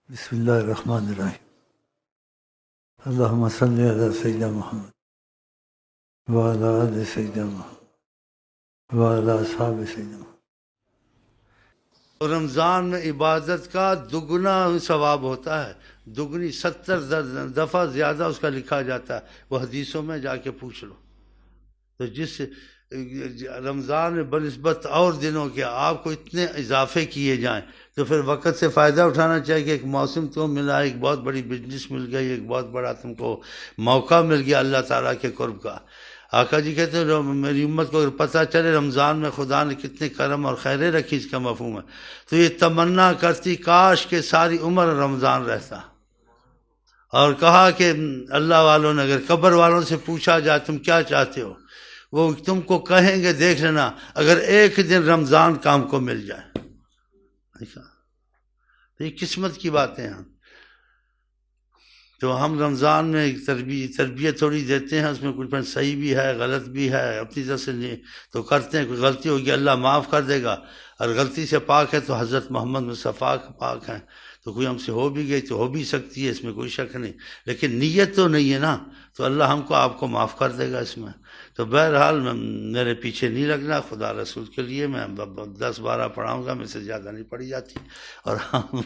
بسم اللہ الرحمن الرحیم اللہم صلی علی سیدنا محمد وعلی آل سیدنا محمد وعلی اصحاب سیدنا محمد۔ رمضان میں عبادت کا دگنا ثواب ہوتا ہے، دگنی 70 دفعہ زیادہ اس کا لکھا جاتا ہے، وہ حدیثوں میں جا کے پوچھ لو۔ تو جس رمضان میں بنسبت اور دنوں کے آپ کو اتنے اضافے کیے جائیں تو پھر وقت سے فائدہ اٹھانا چاہیے کہ ایک موسم تو ملا، ایک بہت بڑی بزنس مل گئی، ایک بہت بڑا تم کو موقع مل گیا اللہ تعالیٰ کے قرب کا۔ آقا جی کہتے ہیں میری امت کو اگر پتہ چلے رمضان میں خدا نے کتنے کرم اور خیریں رکھی، اس کا مفہوم ہے، تو یہ تمنا کرتی کاش کہ ساری عمر رمضان رہتا۔ اور کہا کہ اللہ والوں نے اگر قبر والوں سے پوچھا جائے تم کیا چاہتے ہو، وہ تم کو کہیں گے دیکھ لینا اگر ایک دن رمضان کام کو مل جائے۔ یہ قسمت کی باتیں ہیں۔ تو ہم رمضان میں تربیت تھوڑی دیتے ہیں، اس میں کچھ صحیح بھی ہے غلط بھی ہے، اپنی طرف سے نہیں تو کرتے ہیں، کوئی غلطی ہوگی اللہ معاف کر دے گا، اور غلطی سے پاک ہے تو حضرت محمد مصطفیٰ پاک ہیں، تو کوئی ہم سے ہو بھی گئی تو ہو بھی سکتی ہے، اس میں کوئی شک نہیں، لیکن نیت تو نہیں ہے نا، تو اللہ ہم کو آپ کو معاف کر دے گا اس میں۔ تو بہرحال میرے پیچھے نہیں لگنا، خدا رسول کے لیے میں 10-12 پڑھاؤں گا، میں سے زیادہ نہیں پڑھی جاتی، اور ہم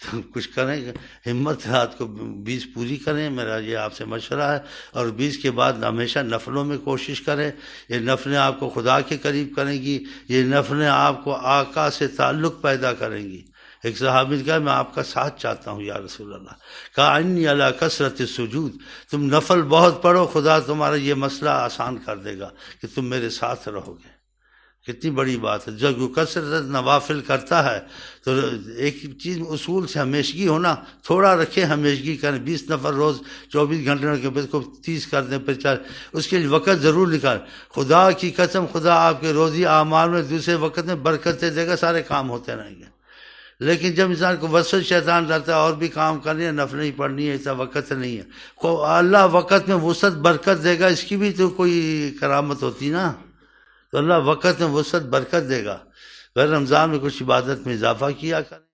تو کچھ کریں، ہمت رات کو 20 پوری کریں، میرا یہ آپ سے مشورہ ہے، اور 20 کے بعد ہمیشہ نفلوں میں کوشش کریں، یہ نفلیں آپ کو خدا کے قریب کریں گی، یہ نفلیں آپ کو آقا سے تعلق پیدا کریں گی۔ ایک صحابی نے کہا میں آپ کا ساتھ چاہتا ہوں یا رسول اللہ، کہا انی علی کثرت السجود، تم نفل بہت پڑھو خدا تمہارا یہ مسئلہ آسان کر دے گا کہ تم میرے ساتھ رہو گے۔ کتنی بڑی بات ہے، جب وہ کثرت نوافل کرتا ہے تو ایک چیز اصول سے ہمیشگی ہونا، تھوڑا رکھے ہمیشگی کریں، 20 نفل روز 24 گھنٹے کے بعد کو 30 کر دیں، پھر 4، اس کے لیے وقت ضرور نکال۔ خدا کی قسم خدا آپ کے روزی اعمال میں دوسرے وقت میں برکت دے گا، سارے کام ہوتے رہیں گے۔ لیکن جب انسان کو وسوسہ شیطان رہتا ہے اور بھی کام کرنی ہے، نفل نہیں پڑھنی ہے، ایسا وقت نہیں ہے، اللہ وقت میں وسعت برکت دے گا، اس کی بھی تو کوئی کرامت ہوتی نا، تو اللہ وقت میں وسعت برکت دے گا۔ پھر رمضان میں کچھ عبادت میں اضافہ کیا کریں۔